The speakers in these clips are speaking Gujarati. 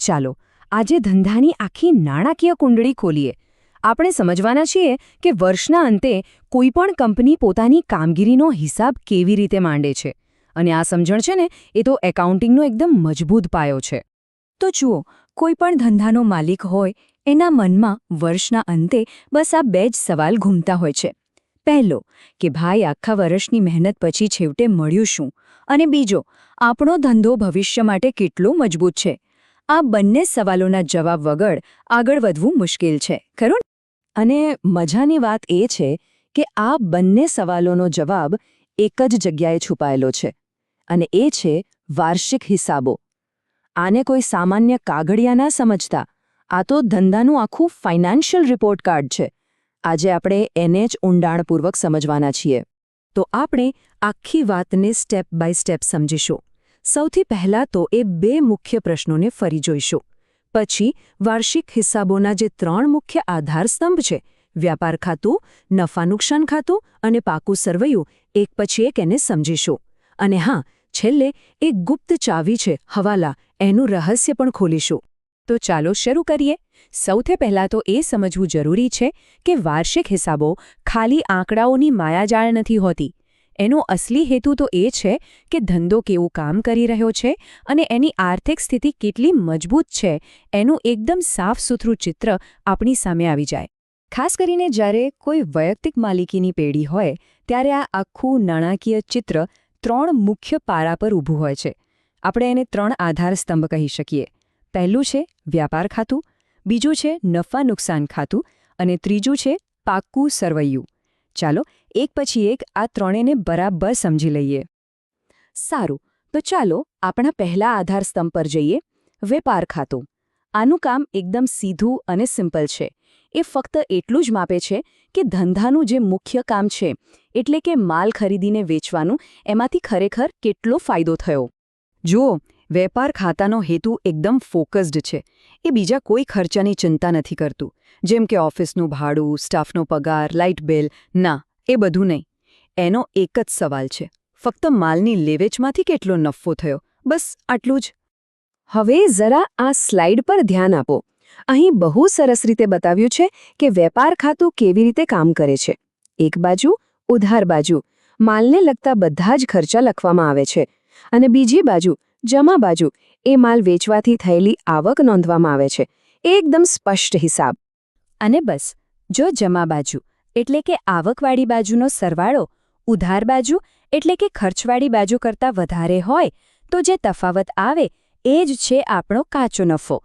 ચાલો આજે ધંધાની આખી નાણાકીય કુંડળી ખોલીએ. આપણે સમજવાના છીએ કે વર્ષના અંતે કોઈપણ કંપની પોતાની કામગીરીનો હિસાબ કેવી રીતે માંડે છે, અને આ સમજણ છે ને એ તો એકાઉન્ટિંગનો એકદમ મજબૂત પાયો છે. તો જુઓ, કોઈપણ ધંધાનો માલિક હોય એના મનમાં વર્ષના અંતે બસ આ બે જ સવાલ ઘૂમતા હોય છે. પહેલો કે ભાઈ આખા વર્ષની મહેનત પછી છેવટે મળ્યું શું, અને બીજો આપણો ધંધો ભવિષ્ય માટે કેટલો મજબૂત છે. આ બંને સવાલોના જવાબ વગર આગળ વધવું મુશ્કેલ છે, ખરું? અને મજાની વાત એ છે કે આ બંને સવાલોનો જવાબ એક જ જગ્યાએ છુપાયેલો છે, અને એ છે વાર્ષિક હિસાબો. આને કોઈ સામાન્ય કાગળિયા ના સમજતા, આ તો ધંધાનું આખું ફાઇનાન્શિયલ રિપોર્ટ કાર્ડ છે. આજે આપણે એને જ ઊંડાણપૂર્વક સમજવાના છીએ. તો આપણે આખી વાતને સ્ટેપ બાય સ્ટેપ સમજીશું. સૌથી પહેલાં તો એ બે મુખ્ય પ્રશ્નોને ફરી જોઈશું. પછી વાર્ષિક હિસાબોના જે 3 મુખ્ય આધારસ્તંભ છે, વ્યાપાર ખાતું, નફા નુકસાન ખાતું અને પાકું સરવૈયું, એક પછી એક એને સમજીશું. અને હા, છેલ્લે એક ગુપ્ત ચાવી છે, હવાલા, એનું રહસ્ય પણ ખોલીશું. તો ચાલો શરૂ કરીએ. સૌથી પહેલાં તો એ સમજવું જરૂરી છે કે વાર્ષિક હિસાબો ખાલી આંકડાઓની માયાજાળ નથી હોતી. એનો અસલી હેતુ તો એ છે કે ધંધો કેવું કામ કરી રહ્યો છે અને એની આર્થિક સ્થિતિ કેટલી મજબૂત છે, એનું એકદમ સાફ-સુથરું ચિત્ર આપણી સામે આવી જાય. ખાસ કરીને જ્યારે કોઈ વૈયક્તિક માલિકીની પેઢી હોય ત્યારે આ આખું નાણાકીય ચિત્ર 3 મુખ્ય પારા પર ઊભું હોય છે. આપણે એને 3 આધારસ્તંભ કહી શકીએ. પહેલું છે વ્યાપાર ખાતું, બીજું છે નફા નુકસાન ખાતું અને ત્રીજું છે પાક્કું સરવૈયું. ચાલો એક પછી એક આ ત્રણેયને બરાબર સમજી લઈએ. સારું, તો ચાલો આપણા પહેલા આધારસ્તંભ પર જઈએ, વેપાર ખાતું. આનું કામ એકદમ સીધું અને સિમ્પલ છે. એ ફક્ત એટલું જ માપે છે કે ધંધાનું જે મુખ્ય કામ છે, એટલે કે માલ ખરીદીને વેચવાનું, એમાંથી ખરેખર કેટલો ફાયદો થયો. જુઓ, વેપાર ખાતાનો હેતુ એકદમ ફોકસ્ડ છે. એ બીજા કોઈ ખર્ચાની ચિંતા નથી કરતું, જેમ કે ઓફિસનું ભાડું, સ્ટાફનો પગાર, લાઇટ બિલ. ના, એ બધું નહીં. એનો એક જ સવાલ છે, ફક્ત માલની લેવેચમાંથી કેટલો નફો થયો, બસ આટલું જ. હવે જરા આ સ્લાઇડ પર ધ્યાન આપો. અહીં બહુ સરસ રીતે બતાવ્યું છે કે વેપાર ખાતું કેવી રીતે કામ કરે છે. એક બાજુ ઉધાર બાજુ, માલને લગતા બધા જ ખર્ચા લખવામાં આવે છે, અને બીજી બાજુ જમા બાજુ, એ માલ વેચવાથી થયેલી આવક નોંધવામાં આવે છે. એકદમ સ્પષ્ટ હિસાબ. અને બસ, જો જમા બાજુ એટલે કે આવકવાળી બાજુનો સરવાળો ઉધાર બાજુ એટલે કે ખર્ચવાળી બાજુ કરતાં વધારે હોય તો જે તફાવત આવે એ જ છે આપણો કાચો નફો.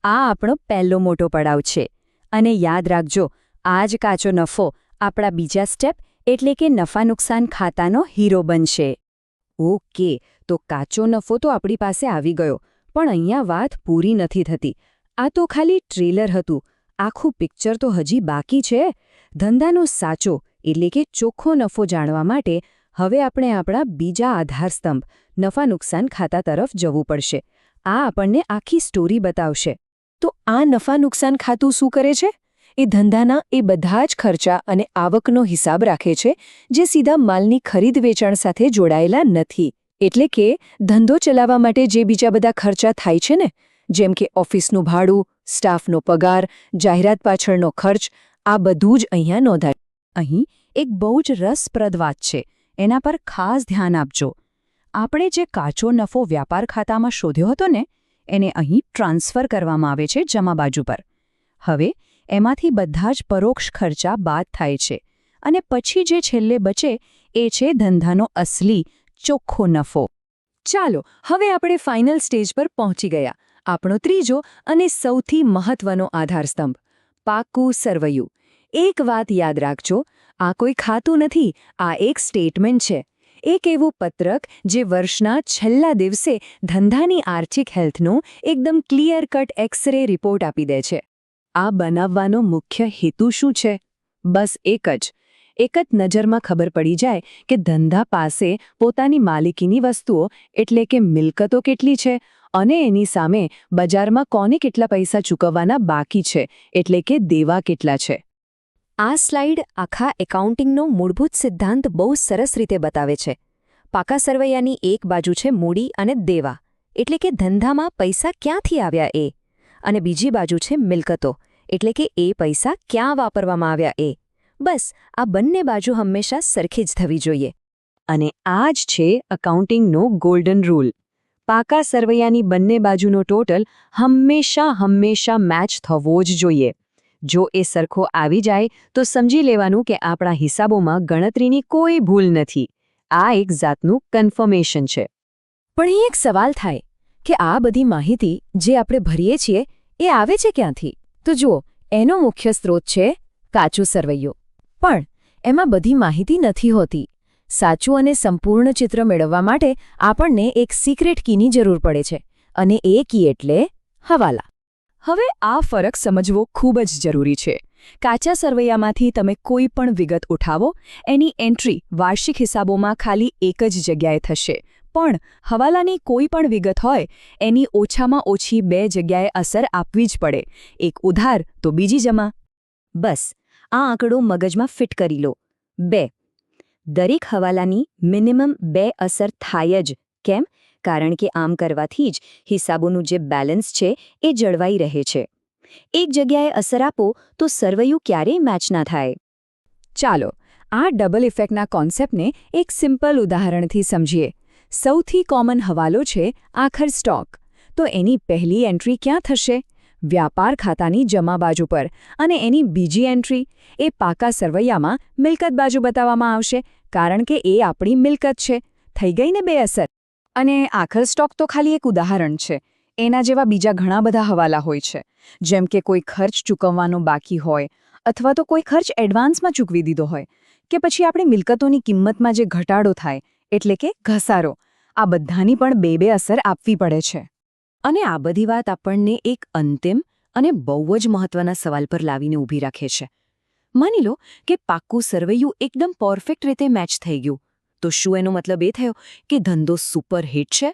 આ આપણો પહેલો મોટો પડાવ છે. અને યાદ રાખજો, આ જ કાચો નફો આપણા બીજા સ્ટેપ એટલે કે નફા નુકસાન ખાતાનો હીરો બનશે. ઓકે, તો કાચો નફો તો આપણી પાસે આવી ગયો, પણ અહીંયા વાત પૂરી નથી થતી. આ તો ખાલી ટ્રેલર હતું. આખું પિક્ચર તો હજી બાકી છે. ધંધાનો સાચો એટલે કે ચોખ્ખો નફો જાણવા માટે હવે આપણે આપણા બીજા આધારસ્તંભ નફા નુકસાન ખાતા તરફ જવું પડશે. આ આપણને આખી સ્ટોરી બતાવશે. તો આ નફા નુકસાન ખાતું શું કરે છે? એ ધંધાના એ બધા જ ખર્ચા અને આવકનો હિસાબ રાખે છે જે સીધા માલની ખરીદ વેચાણ સાથે જોડાયેલા નથી. એટલે કે ધંધો ચલાવવા માટે જે બીજા બધા ખર્ચા થાય છે ને, જેમ કે ઓફિસનું ભાડું, સ્ટાફનો પગાર, જાહેરાત પાછળનો ખર્ચ, આ બધું જ અહીંયા નોંધાય. અહીં એક બહુ જ રસપ્રદ વાત છે, એના પર ખાસ ધ્યાન આપજો. આપણે જે કાચો નફો વ્યાપાર ખાતામાં શોધ્યો હતો ને, એને અહીં ટ્રાન્સફર કરવામાં આવે છે જમા બાજુ પર. હવે એમાંથી બધા જ પરોક્ષ ખર્ચા બાદ થાય છે, અને પછી જે છેલ્લે બચે એ છે ધંધાનો અસલી ચોખ્ખો નફો. ચાલો હવે આપણે ફાઇનલ સ્ટેજ પર પહોંચી ગયા. આપણો ત્રીજો અને સૌથી મહત્વનો આધારસ્તંભ, પાક્કું સરવૈયું. એક વાત યાદ રાખજો, આ કોઈ ખાતું નથી, આ એક સ્ટેટમેન્ટ છે. એક એવું પત્રક જે વર્ષના છેલ્લા દિવસે ધંધાની આર્થિક હેલ્થનો એકદમ ક્લિયર કટ એક્સરે રિપોર્ટ આપી દે છે. આ બનાવવાનો મુખ્ય હેતુ શું છે? બસ એક જ નજરમાં ખબર પડી જાય કે ધંધા પાસે પોતાની માલિકીની વસ્તુઓ એટલે કે મિલકતો કેટલી છે અને એની સામે બજારમાં કોને કેટલા પૈસા ચૂકવવાના બાકી છે એટલે કે દેવા કેટલા છે. આ સ્લાઇડ આખા એકાઉન્ટિંગનો મૂળભૂત સિદ્ધાંત બહુ સરસ રીતે બતાવે છે. પાકા સરવૈયાની એક બાજુ છે મૂડી અને દેવા, એટલે કે ધંધામાં પૈસા ક્યાંથી આવ્યા એ, અને બીજી બાજુ છે મિલકતો, એટલે કે એ પૈસા ક્યાં વાપરવામાં આવ્યા એ. બસ આ બંને બાજુ હંમેશા સરખી જ થવી જોઈએ. અને આ જ છે એકાઉન્ટિંગનો ગોલ્ડન રૂલ. પાકા સરવૈયાની બંને બાજુનો ટોટલ હંમેશા મેચ થવો જ જોઈએ. જો એ સરખો આવી જાય તો સમજી લેવાનું કે આપણા હિસાબોમાં ગણતરીની કોઈ ભૂલ નથી. આ એક જાતનું કન્ફર્મેશન છે. પણ અહીં એક સવાલ થાય કે આ બધી માહિતી જે આપણે ભરીએ છીએ એ આવે છે ક્યાંથી? તો જુઓ, એનો મુખ્ય સ્ત્રોત છે કાચું સરવૈયો. પણ એમાં બધી માહિતી નથી હોતી. સાચું અને સંપૂર્ણ ચિત્ર મેળવવા માટે આપણને એક સિક્રેટ કીની જરૂર પડે છે, અને એ કી એટલે હવાલા. હવે આ ફરક સમજવો ખૂબ જ જરૂરી છે. કાચા સરવૈયામાંથી તમે કોઈ પણ વિગત ઉઠાવો, એની એન્ટ્રી વાર્ષિક હિસાબોમાં ખાલી એક જ જગ્યાએ થશે. પણ હવાલાની કોઈ પણ વિગત હોય એની ઓછામાં ઓછી 2 જગ્યાએ અસર આપવી જ પડે. એક ઉધાર તો બીજી જમા. બસ આ આંકડો મગજમાં ફિટ કરી લો. 2. દરેક હવાલાની મિનિમમ 2 અસર થાય જ. કેમ? કારણ કે આમ કરવાથી જ હિસાબોનું જે બેલેન્સ છે એ જળવાઈ રહે છે. એક જગ્યાએ અસર આપો તો સરવૈયું ક્યારેય મેચ ના થાય. ચાલો આ ડબલ ઇફેક્ટના કોન્સેપ્ટને એક સિમ્પલ ઉદાહરણથી સમજીએ. સૌથી કોમન હવાલો છે આખર સ્ટોક. તો એની પહેલી એન્ટ્રી ક્યાં થશે? વ્યાપાર ખાતાની જમા બાજુ પર. અને એની બીજી એન્ટ્રી એ પાકા સરવૈયામાં મિલકત બાજુ બતાવવામાં આવશે, કારણ કે એ આપણી મિલકત છે. થઈ ગઈ ને 2 અસર. અને આખર સ્ટોક તો ખાલી એક ઉદાહરણ છે. એના જેવા બીજા ઘણા બધા હવાલા હોય છે, જેમ કે કોઈ ખર્ચ ચૂકવવાનો બાકી હોય, અથવા તો કોઈ ખર્ચ એડવાન્સમાં ચૂકવી દીધો હોય, કે પછી આપણી મિલકતોની કિંમતમાં જે ઘટાડો થાય એટલે કે ઘસારો. આ બધાની પણ 2 અસર આપવી પડે છે. અને આ બધી વાત આપણને એક અંતિમ અને બહુ જ મહત્વના સવાલ પર લાવીને ઊભી રાખે છે. માની લો કે પાક્કું સરવૈયું એકદમ પરફેક્ટ રીતે મેચ થઈ ગયું. તો શું એનો મતલબ એ થયો કે ધંધો સુપર હિટ છે?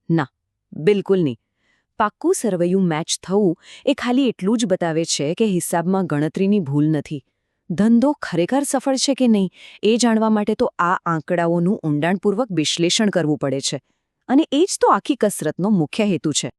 ના, બિલકુલ નહીં. પાક્કું સરવૈયું મેચ થવું એ ખાલી એટલું જ બતાવે છે કે હિસાબમાં ગણતરીની ભૂલ નથી. ધંધો ખરેખર સફળ છે કે નહીં એ જાણવા માટે તો આ આંકડાઓનું ઊંડાણપૂર્વક વિશ્લેષણ કરવું પડે છે. અને એ જ તો આખી કસરતનો મુખ્ય હેતુ છે.